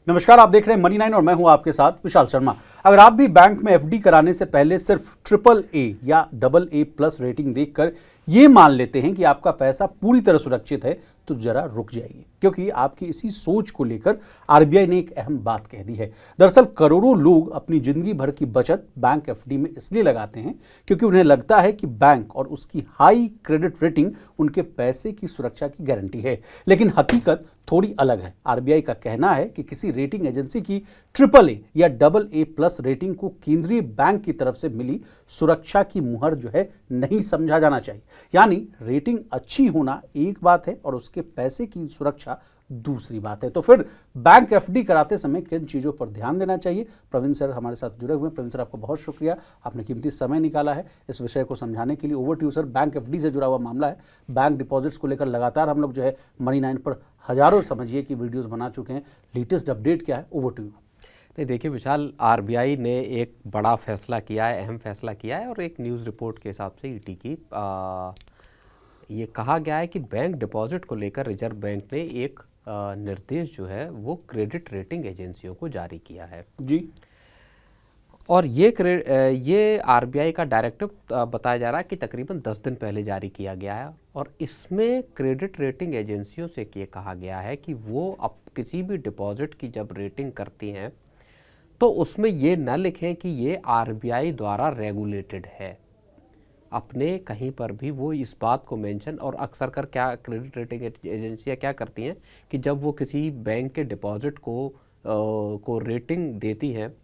नमस्कार, आप देख रहे हैं मनी 9 और मैं हूं आपके साथ विशाल शर्मा। अगर आप भी बैंक में एफडी कराने से पहले सिर्फ ट्रिपल ए या डबल ए प्लस रेटिंग देखकर ये मान लेते हैं कि आपका पैसा पूरी तरह सुरक्षित है तो जरा रुक जाइए, क्योंकि आपकी इसी सोच को लेकर आरबीआई ने एक अहम बात कह दी है। दरअसल करोड़ों लोग अपनी जिंदगी भर की बचत बैंक एफडी में इसलिए लगाते हैं क्योंकि उन्हें लगता है कि बैंक और उसकी हाई क्रेडिट रेटिंग उनके पैसे की सुरक्षा की गारंटी है। लेकिन हकीकत थोड़ी अलग है। आरबीआई का कहना है कि किसी रेटिंग एजेंसी की ट्रिपल ए या डबल ए प्लस रेटिंग को केंद्रीय बैंक की तरफ से मिली सुरक्षा की मुहर जो है नहीं समझा जाना चाहिए। यानी रेटिंग अच्छी होना एक बात है और उसके पैसे की सुरक्षा दूसरी बात है। तो फिर बैंक एफडी कराते समय किन चीजों पर ध्यान देना चाहिए? प्रवीण सर हमारे साथ जुड़े हुए हैं। प्रवीण सर, आपको बहुत शुक्रिया, आपने कीमती समय निकाला है इस विषय को समझाने के लिए। Over to you sir. Bank FD से जुड़ा हुआ मामला है। बैंक डिपॉजिट्स को लेकर लगातार हम लोग जो है मनी 9 पर हजारों समझिए कि वीडियोस बना चुके हैं। लेटेस्ट अपडेट क्या है? Over to you. नहीं, देखिए विशाल, आरबीआई ने एक बड़ा फैसला किया है, अहम फैसला किया है और एक न्यूज़ रिपोर्ट के हिसाब से ईटी की ये कहा गया है कि बैंक डिपॉजिट को लेकर रिजर्व बैंक ने एक निर्देश जो है वो क्रेडिट रेटिंग एजेंसियों को जारी किया है जी। और ये आरबीआई का डायरेक्टिव बताया जा रहा है कि तकरीबन 10 दिन पहले जारी किया गया है। और इसमें क्रेडिट रेटिंग एजेंसियों से ये कहा गया है कि वो अब किसी भी डिपॉजिट की जब रेटिंग करती हैं तो उसमें ये न लिखें कि ये आरबीआई द्वारा रेगुलेटेड है। अपने कहीं पर भी वो इस बात को मेंशन, और अक्सर कर क्या क्रेडिट रेटिंग एजेंसियां क्या करती हैं कि जब वो किसी बैंक के डिपॉजिट को रेटिंग देती हैं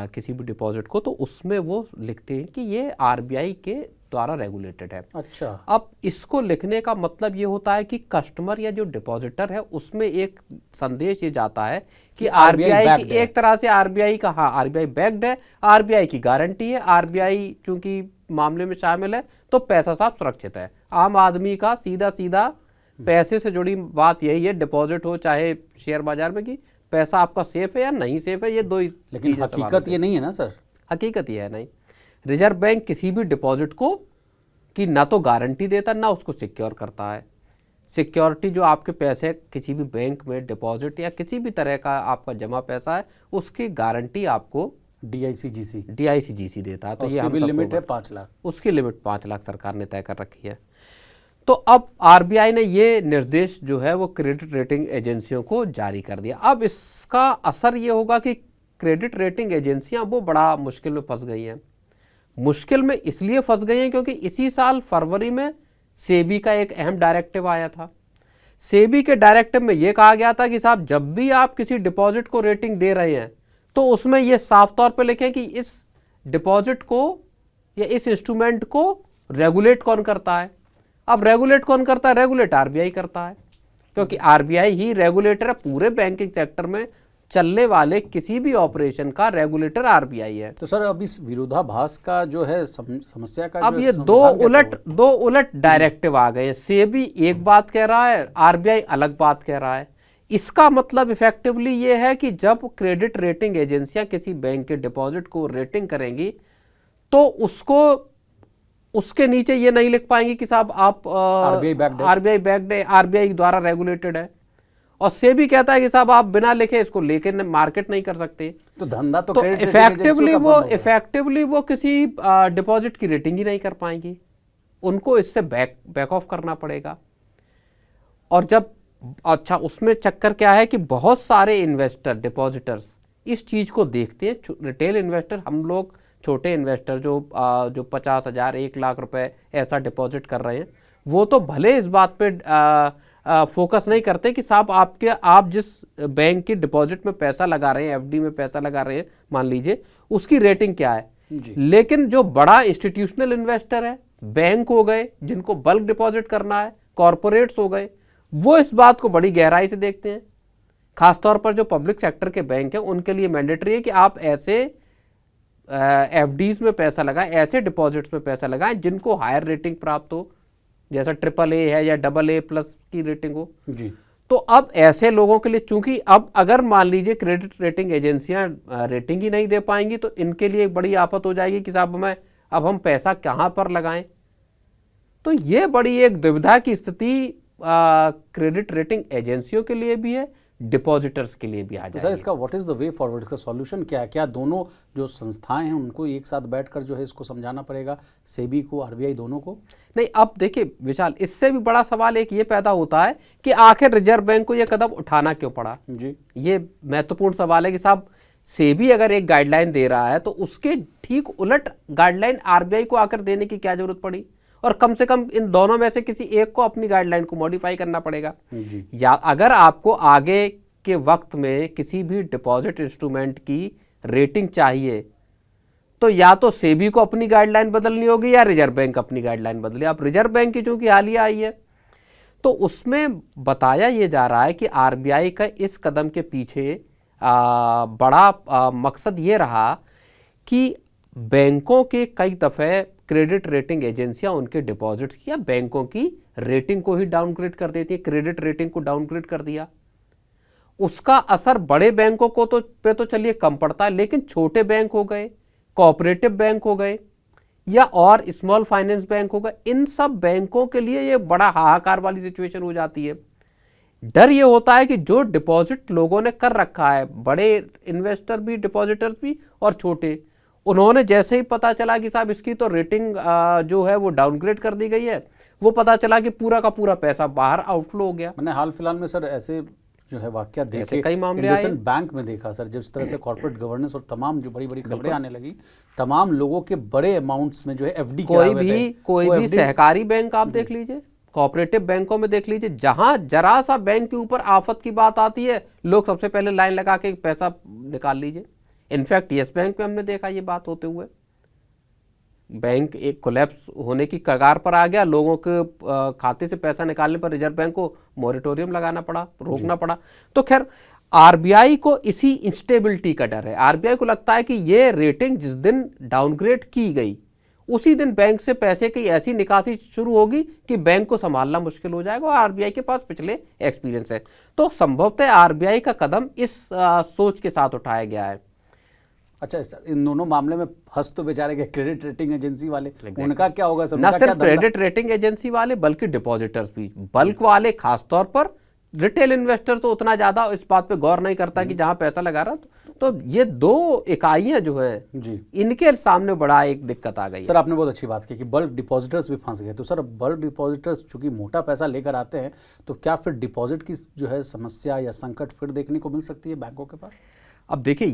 किसी भी डिपॉजिट को, तो उसमें वो लिखते हैं कि ये आरबीआई के द्वारा रेगुलेटेड है। अच्छा। अब इसको लिखने का मतलब ये होता है कि कस्टमर या जो डिपॉजिटर है उसमें एक संदेश ये जाता है कि आरबीआई की एक तरह से आरबीआई का, हाँ, आरबीआई बैक्ड है, आरबीआई की गारंटी है, आरबीआई चूंकि मामले में शामिल है तो पैसा साहब सुरक्षित है। आम आदमी का सीधा सीधा पैसे से जुड़ी बात यही है, डिपॉजिट हो चाहे शेयर बाजार में, कि पैसा आपका सेफ है या नहीं सेफ है, ये दो ही। लेकिन हकीकत ये नहीं है ना सर। हकीकत ये है नहीं। रिजर्व बैंक किसी भी डिपॉजिट को की ना तो गारंटी देता ना उसको सिक्योर करता है। सिक्योरिटी जो आपके पैसे किसी भी बैंक में डिपॉजिट या किसी भी तरह का आपका जमा पैसा है उसकी गारंटी आपको डीआईसीजीसी देता है। तो ये हम लिमिट है 5 लाख। उसकी लिमिट 5 लाख सरकार ने तय कर रखी है। तो अब आरबीआई ने ये निर्देश जो है वो क्रेडिट रेटिंग एजेंसियों को जारी कर दिया। अब इसका असर ये होगा कि क्रेडिट रेटिंग एजेंसियां वो बड़ा मुश्किल में फंस गई हैं। मुश्किल में इसलिए फंस गई हैं क्योंकि इसी साल फरवरी में सेबी का एक अहम डायरेक्टिव आया था। सेबी के डायरेक्टिव में ये कहा गया था कि साहब जब भी आप किसी डिपॉजिट को रेटिंग दे रहे हैं तो उसमें ये साफ तौर पे लिखें कि इस डिपॉजिट को या इस इंस्ट्रूमेंट को रेगुलेट कौन करता है। अब रेगुलेट कौन करता है? रेगुलेट आरबीआई करता है, क्योंकि आरबीआई ही रेगुलेटर है। पूरे बैंकिंग सेक्टर में चलने वाले किसी भी ऑपरेशन का रेगुलेटर आरबीआई है। तो सर अब इस विरोधाभास का जो है समस्या का अब ये दो उलट डायरेक्टिव आ गए। सेबी एक बात कह रहा है, आरबीआई अलग बात कह रहा है। इसका मतलब इफेक्टिवली ये है कि जब क्रेडिट रेटिंग एजेंसियां किसी बैंक के डिपॉजिट को रेटिंग करेंगी तो उसके नीचे ये नहीं लिख पाएंगे कि साहब आप आरबीआई बैक्ड है, आरबीआई द्वारा रेगुलेटेड है। और सेबी कहता है कि साहब आप बिना लिखे इसको लेके मार्केट नहीं कर सकते। तो धंधा तो इफेक्टिवली वो किसी डिपॉजिट की रेटिंग ही नहीं कर पाएंगी। उनको इससे बैक ऑफ करना पड़ेगा। और जब अच्छा, उसमें चक्कर क्या है कि बहुत सारे इन्वेस्टर डिपॉजिटर्स इस चीज को देखते हैं। रिटेल इन्वेस्टर, हम लोग छोटे इन्वेस्टर जो 50,000 1 लाख रुपए ऐसा डिपॉजिट कर रहे हैं, वो तो भले इस बात पे फोकस नहीं करते कि साहब आप जिस बैंक की डिपॉजिट में पैसा लगा रहे हैं, एफडी में पैसा लगा रहे हैं, मान लीजिए उसकी रेटिंग क्या है। लेकिन जो बड़ा इंस्टीट्यूशनल इन्वेस्टर है, बैंक हो गए जिनको बल्क डिपॉजिट करना है, कॉरपोरेट्स हो गए, वो इस बात को बड़ी गहराई से देखते हैं। खासतौर पर जो पब्लिक सेक्टर के बैंक हैं उनके लिए मैंडेटरी है कि आप ऐसे एफडीज में पैसा लगाएं, ऐसे डिपॉजिट्स में पैसा लगाएं जिनको हायर रेटिंग प्राप्त हो, जैसा ट्रिपल ए है या डबल ए प्लस की रेटिंग हो जी। तो अब ऐसे लोगों के लिए, चूंकि अब अगर मान लीजिए क्रेडिट रेटिंग एजेंसियां रेटिंग ही नहीं दे पाएंगी तो इनके लिए एक बड़ी आफत हो जाएगी कि साहब अब हम पैसा कहां पर लगाएं। तो ये बड़ी एक दुविधा की स्थिति क्रेडिट रेटिंग एजेंसियों के लिए भी है, डिपॉजिटर्स के लिए भी आ तो सर जाएगी। इसका what is the way forward, इसका सॉल्यूशन क्या है? क्या दोनों जो संस्थाएं हैं उनको एक साथ बैठकर जो है इसको समझाना पड़ेगा, सेबी को, आरबीआई दोनों को? नहीं, अब देखिए विशाल, इससे भी बड़ा सवाल एक ये पैदा होता है कि आखिर रिजर्व बैंक को ये कदम उठाना क्यों पड़ा। जी, ये महत्वपूर्ण सवाल है कि साहब सेबी अगर एक गाइडलाइन दे रहा है तो उसके ठीक उलट गाइडलाइन आरबीआई को आकर देने की क्या जरूरत पड़ी, और कम से कम इन दोनों में से किसी एक को अपनी गाइडलाइन को मॉडिफाई करना पड़ेगा। जी, या अगर आपको आगे के वक्त में किसी भी डिपॉजिट इंस्ट्रूमेंट की रेटिंग चाहिए तो या तो सेबी को अपनी गाइडलाइन बदलनी होगी या रिजर्व बैंक अपनी गाइडलाइन बदले। अब रिजर्व बैंक की चूंकि हालिया आई है तो उसमें बताया ये जा रहा है कि आरबीआई का इस कदम के पीछे बड़ा मकसद ये रहा कि बैंकों के कई दफ़े क्रेडिट रेटिंग एजेंसियां उनके डिपॉजिट्स की या बैंकों की रेटिंग को ही डाउनग्रेड कर देती है, क्रेडिट रेटिंग को डाउनग्रेड कर दिया। उसका असर बड़े बैंकों को पे तो चलिए कम पड़ता है, लेकिन छोटे बैंक हो गए, कोऑपरेटिव बैंक हो गए या और स्मॉल फाइनेंस बैंक हो गए, इन सब बैंकों के लिए ये बड़ा हाहाकार वाली सिचुएशन हो जाती है। डर ये होता है कि जो डिपॉजिट लोगों ने कर रखा है, बड़े इन्वेस्टर भी, डिपॉजिटर्स भी और छोटे, उन्होंने जैसे ही पता चला कि साहब इसकी तो रेटिंग जो है वो डाउनग्रेड कर दी गई है, वो पता चला कि पूरा का पूरा पैसा बाहर आउटफ्लो हो गया। मैंने हाल फिलहाल में सर ऐसे जो है वाकया देखे, कई मामले आए। इंडसइंड बैंक में देखा सर, जिस तरह से कॉर्पोरेट गवर्नेंस और तमाम जो बड़ी बड़ी खबरें आने लगी, तमाम लोगों के बड़े अमाउंट्स में जो है एफडी कोई भी सहकारी बैंक आप देख लीजिए, कोऑपरेटिव बैंकों में देख लीजिए, जहां जरा सा बैंक के ऊपर आफत की बात आती है लोग सबसे पहले लाइन लगा के पैसा निकाल लीजिए। इनफैक्ट येस बैंक में हमने देखा ये बात होते हुए, बैंक एक कोलैप्स होने की कगार पर आ गया, लोगों के खाते से पैसा निकालने पर रिजर्व बैंक को मॉरेटोरियम लगाना पड़ा, रोकना पड़ा। तो खैर आरबीआई को इसी इंस्टेबिलिटी का डर है। आरबीआई को लगता है कि ये रेटिंग जिस दिन डाउनग्रेड की गई उसी दिन बैंक से पैसे की ऐसी निकासी शुरू होगी कि बैंक को संभालना मुश्किल हो जाएगा, और आरबीआई के पास पिछले एक्सपीरियंस है। तो संभवतः आरबीआई का कदम इस सोच के साथ उठाया गया है। अच्छा सर, इन दोनों मामले में फंस तो बेचारे के क्रेडिट रेटिंग एजेंसी वाले, उनका क्या होगा सर? ना सिर्फ क्रेडिट रेटिंग एजेंसी वाले बल्कि डिपॉजिटर्स भी, बल्क वाले खासतौर पर। रिटेल इन्वेस्टर तो उतना ज्यादा इस बात पे गौर नहीं करता कि जहां पैसा लगा रहा, तो ये दो इकाइयां जो है जी, इनके सामने बड़ा एक दिक्कत आ गई। सर आपने बहुत अच्छी बात की कि बल्क डिपॉजिटर्स भी फंस गए। तो सर बल्क डिपॉजिटर्स चूंकि मोटा पैसा लेकर आते हैं, तो क्या फिर डिपॉजिट की जो है समस्या या संकट फिर देखने को मिल सकती है बैंकों के पास? अब देखिए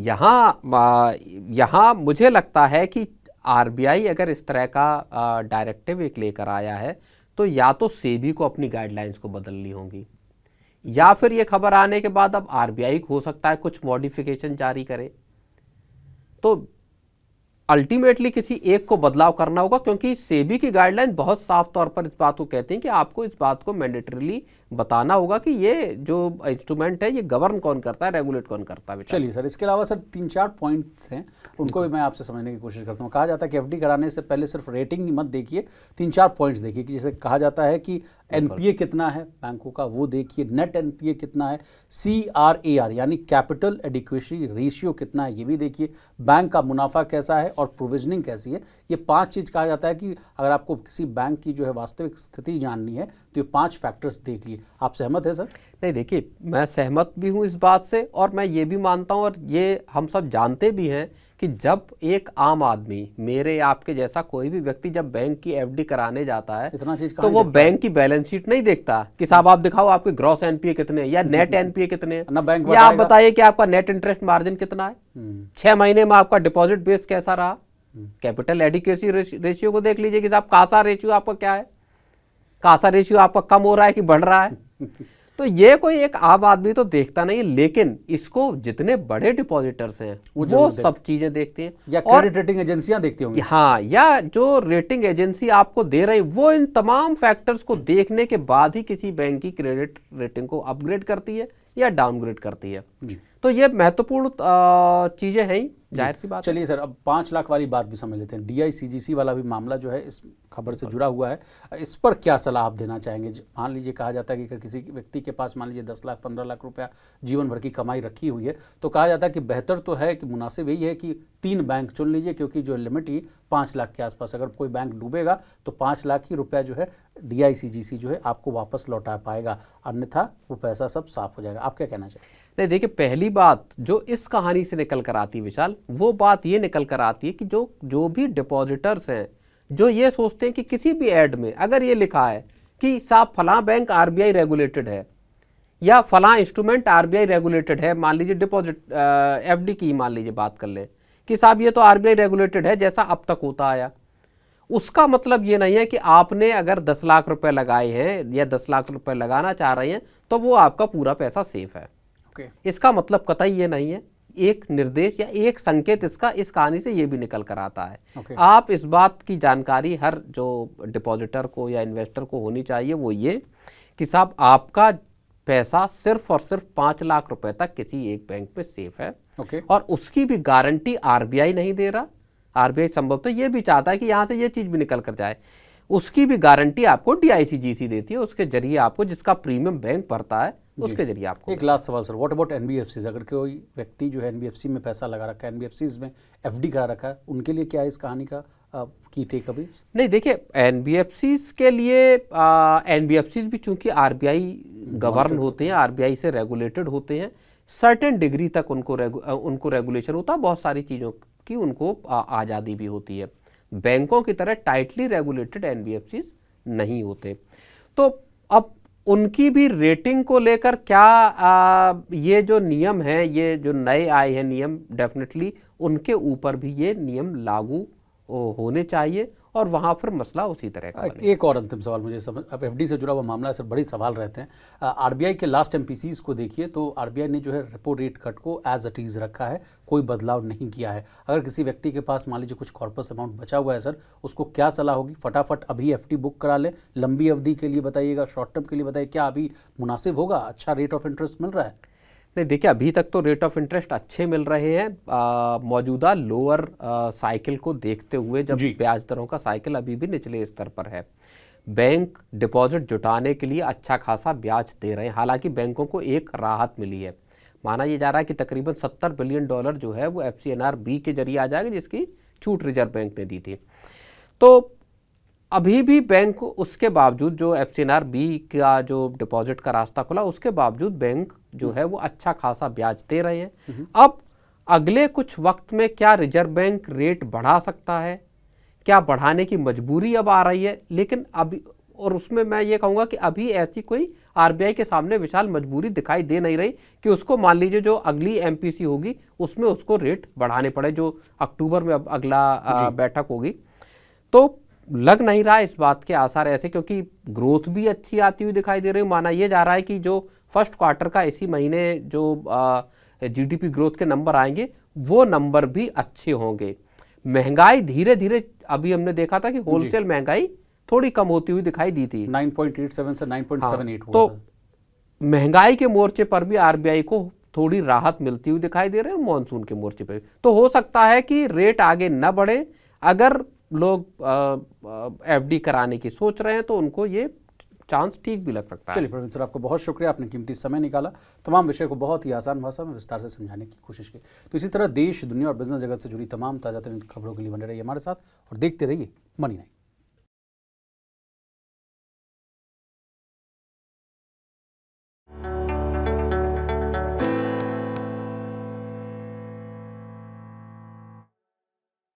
यहाँ मुझे लगता है कि आरबीआई अगर इस तरह का डायरेक्टिव एक लेकर आया है तो या तो सेबी को अपनी गाइडलाइंस को बदलनी होगी, या फिर ये खबर आने के बाद अब आरबीआई हो सकता है कुछ मॉडिफिकेशन जारी करे। तो अल्टीमेटली किसी एक को बदलाव करना होगा, क्योंकि सेबी की गाइडलाइन बहुत साफ तौर पर इस बात को कहती हैं कि आपको इस बात को मैंडेटरीली बताना होगा कि ये जो इंस्ट्रूमेंट है ये गवर्न कौन करता है, रेगुलेट कौन करता है। चलिए सर, इसके अलावा सर 3-4 पॉइंट्स हैं, उनको भी मैं आपसे समझने की कोशिश करता हूँ। कहा जाता है कि एफडी कराने से पहले सिर्फ रेटिंग ही मत देखिए, 3-4 पॉइंट्स देखिए। कि जैसे कहा जाता है कि एनपीए कितना है बैंकों का वो देखिए, नेट एनपीए कितना है, CRAR यानी कैपिटल एडिक्वेसी रेशियो कितना है ये भी देखिए, बैंक का मुनाफा कैसा है और प्रोविजनिंग कैसी है। ये 5 चीज़ कहा जाता है कि अगर आपको किसी बैंक की जो है वास्तविक स्थिति जाननी है तो ये 5 फैक्टर्स देख लिए। आप सहमत हैं सर? नहीं, देखिए मैं सहमत भी हूँ इस बात से, और मैं ये भी मानता हूँ और ये हम सब जानते भी हैं कि जब एक आम आदमी, मेरे आपके जैसा कोई भी व्यक्ति जब बैंक की एफडी कराने जाता है इतना चीज तो वो बैंक की बैलेंस शीट नहीं देखता कि साहब आप दिखाओ आपके ग्रॉस एनपीए कितने हैं या नेट एनपीए कितने हैं, ना बैंक या आप बताइए कि आपका नेट इंटरेस्ट मार्जिन कितना है, 6 महीने में आपका डिपॉजिट बेस कैसा रहा, कैपिटल एडिक्वेसी रेशियो को देख लीजिए कि साहब कासा रेशियो आपका क्या है, कासा रेशियो आपका कम हो रहा है कि बढ़ रहा है। तो ये कोई एक आम आदमी तो देखता नहीं है, लेकिन इसको जितने बड़े डिपॉजिटर्स हैं वो सब चीजें देखते हैं, या क्रेडिट रेटिंग एजेंसियां देखती होंगी। हाँ, या जो रेटिंग एजेंसी आपको दे रही वो इन तमाम फैक्टर्स को देखने के बाद ही किसी बैंक की क्रेडिट रेटिंग को अपग्रेड करती है या डाउनग्रेड करती है। तो ये महत्वपूर्ण चीजें हैं ही, जाहिर सी बात है। चलिए सर, अब 5 लाख वाली बात भी समझ लेते हैं। DICGC वाला भी मामला जो है इस खबर से जुड़ा हुआ है, इस पर क्या सलाह आप देना चाहेंगे? मान लीजिए कहा जाता है कि अगर किसी व्यक्ति के पास मान लीजिए 10 लाख 15 लाख रुपया जीवन भर की कमाई रखी हुई है, तो कहा जाता है कि बेहतर तो है कि मुनासिब यही है कि 3 बैंक चुन लीजिए, क्योंकि जो लिमिट ही 5 लाख के आसपास, अगर कोई बैंक डूबेगा तो 5 लाख ही रुपया जो है DICGC जो है आपको वापस लौटा पाएगा, अन्यथा वो पैसा सब साफ हो जाएगा। आप क्या कहना चाहिए? नहीं, देखिए, पहली बात जो इस कहानी से निकल कर आती है विशाल, वो बात ये निकल कर आती है कि जो भी डिपॉजिटर्स हैं, जो ये सोचते हैं कि किसी भी ऐड में अगर ये लिखा है कि साहब फलां बैंक RBI रेगुलेटेड है या फलां इंस्ट्रूमेंट RBI रेगुलेटेड है, मान लीजिए डिपॉजिट FD की मान लीजिए बात कर लें कि साहब ये तो RBI रेगुलेटेड है जैसा अब तक होता आया, उसका मतलब ये नहीं है कि आपने अगर 10 लाख रुपए लगाए हैं या 10 लाख रुपए लगाना चाह रहे हैं तो वो आपका पूरा पैसा सेफ है। इसका मतलब कतई ये नहीं है। एक निर्देश या एक संकेत इसका इस कहानी से ये भी निकल कर आता है। आप इस बात की जानकारी हर जो डिपॉजिटर को या इन्वेस्टर को होनी चाहिए, वो ये कि साहब आपका पैसा सिर्फ और सिर्फ 5 लाख रुपए तक किसी एक बैंक में सेफ है। और उसकी भी गारंटी RBI नहीं दे रहा। RBI संभवतः ये भी चाहता है कि यहां से ये चीज भी निकल कर जाए। उसकी भी गारंटी आपको DICGC देती है, उसके जरिए आपको, जिसका प्रीमियम बैंक भरता है उसके जरिए आपको। एक लास्ट सवाल सर, व्हाट अबाउट NBFCs? अगर कोई व्यक्ति जो है NBFC में पैसा लगा रखा है, NBFCs में FD करा रखा है, उनके लिए क्या है इस कहानी का की टेक अवेज? नहीं, देखिए, NBFCs के लिए NBFCs भी चूंकि RBI गवर्न होते हैं, RBI से रेगुलेटेड होते हैं, सर्टेन डिग्री तक उनको रेगुलेशन होता है, बहुत सारी चीज़ों की उनको आज़ादी भी होती है। बैंकों की तरह टाइटली रेगुलेटेड NBFCs नहीं होते। तो अब उनकी भी रेटिंग को लेकर क्या ये जो नियम है, ये जो नए आए हैं नियम, डेफिनेटली उनके ऊपर भी ये नियम लागू होने चाहिए और वहाँ पर मसला उसी तरह का बने। एक और अंतिम सवाल मुझे समझ, अब FD से जुड़ा हुआ मामला है सर, बड़ी सवाल रहते हैं। RBI के लास्ट MPCs को देखिए तो RBI ने जो है रेपो रेट कट को एज इट इज़ रखा है, कोई बदलाव नहीं किया है। अगर किसी व्यक्ति के पास मान लीजिए कुछ कॉर्पस अमाउंट बचा हुआ है सर, उसको क्या सलाह होगी? फटाफट अभी FD बुक करा ले, लंबी अवधि के लिए बताइएगा, शॉर्ट टर्म के लिए बताइए, क्या अभी मुनासिब होगा? अच्छा रेट ऑफ इंटरेस्ट मिल रहा है? नहीं, देखिए, अभी तक तो रेट ऑफ इंटरेस्ट अच्छे मिल रहे हैं। मौजूदा लोअर साइकिल को देखते हुए, जब ब्याज दरों का साइकिल अभी भी निचले स्तर पर है, बैंक डिपॉजिट जुटाने के लिए अच्छा खासा ब्याज दे रहे हैं। हालांकि बैंकों को एक राहत मिली है, माना यह जा रहा है कि तकरीबन $70 बिलियन जो है वो FCNR-B के जरिए आ जाएगा, जिसकी छूट रिजर्व बैंक ने दी थी। तो अभी भी बैंक, उसके बावजूद जो FCNR-B का जो डिपॉजिट का रास्ता खुला, उसके बावजूद बैंक जो है वो अच्छा खासा ब्याज दे रहे हैं। अब अगले कुछ वक्त में क्या रिजर्व बैंक रेट बढ़ा सकता है? क्या बढ़ाने की मजबूरी अब आ रही है? लेकिन अभी, और उसमें मैं ये कहूँगा कि अभी ऐसी कोई RBI के सामने विशाल मजबूरी दिखाई दे नहीं रही कि उसको, मान लीजिए जो अगली MPC होगी उसमें उसको रेट बढ़ाने पड़े, जो अक्टूबर में अब अगला बैठक होगी। तो लग नहीं रहा इस बात के आसार ऐसे, क्योंकि ग्रोथ भी अच्छी आती हुई दिखाई दे रही है। माना ये जा रहा है कि जो फर्स्ट क्वार्टर का इसी महीने जो GDP ग्रोथ के नंबर आएंगे वो नंबर भी अच्छे होंगे। महंगाई धीरे धीरे, अभी हमने देखा था कि होलसेल महंगाई थोड़ी कम होती हुई दिखाई दी थी, 9.87 से 9.78 हुआ। तो महंगाई के मोर्चे पर भी RBI को थोड़ी राहत मिलती हुई दिखाई दे रही है, मॉनसून के मोर्चे पर। तो हो सकता है कि रेट आगे न बढ़े। अगर लोग FD कराने की सोच रहे हैं तो उनको ये चांस ठीक भी लग सकता है। चलिए प्रवीण सर, आपको बहुत शुक्रिया, आपने कीमती समय निकाला, तमाम विषय को बहुत ही आसान भाषा में विस्तार से समझाने की कोशिश की। तो इसी तरह देश, दुनिया और बिजनेस जगत से जुड़ी तमाम ताज़ा तरीन खबरों के लिए बने रहिए हमारे साथ और देखते रहिए मनी9।